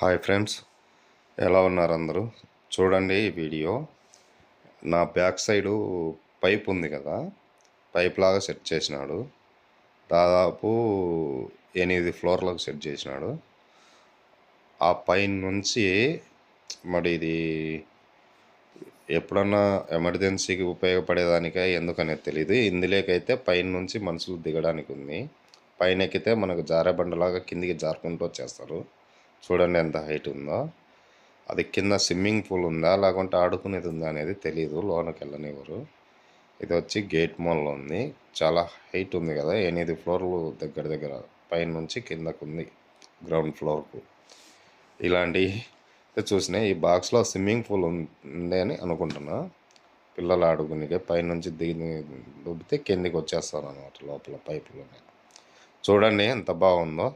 Hi friends, ఎలా ఉన్నారు అందరూ? చూడండి ఈ వీడియో. నా బ్యాక్ సైడు పైప్ ఉంది కదా, పైప్ లాగా సెట్ చేసినాడు. దాదాపు 8 ఫ్లోర్లకు సెట్ చేసినాడు. ఆ పైన నుంచి మరి ఇది ఎప్పుడన్నా ఎమర్జెన్సీకి ఉపయోగపడేదానికే ఎందుకనేది తెలియదు. ఇందులోకైతే పైన నుంచి మనుషులు దిగడానికి ఉంది. పైన ఎక్కితే మనకు జారే బండలాగా కిందికి జారుకుంటూ వచ్చేస్తారు. చూడండి ఎంత హైట్ ఉందో. అది కింద స్విమ్మింగ్ పూల్ ఉందా లేకుంటే ఆడుకునేది ఉందా అనేది తెలియదు, లోనకి వెళ్ళనివ్వరు. ఇది వచ్చి గేట్ మాల్లో ఉంది. చాలా హైట్ ఉంది కదా, 8 ఫ్లోర్లు దగ్గర దగ్గర పైన నుంచి కిందకు ఉంది గ్రౌండ్ ఫ్లోర్కు. ఇలాంటి చూసిన ఈ బాక్స్లో స్విమ్మింగ్ పూల్ ఉంది అని అనుకుంటున్నా. పిల్లలు ఆడుకునే పైనుంచి దిగి దుబ్బితే కిందికి వచ్చేస్తారు అనమాట లోపల పైపులోనే. చూడండి ఎంత బాగుందో.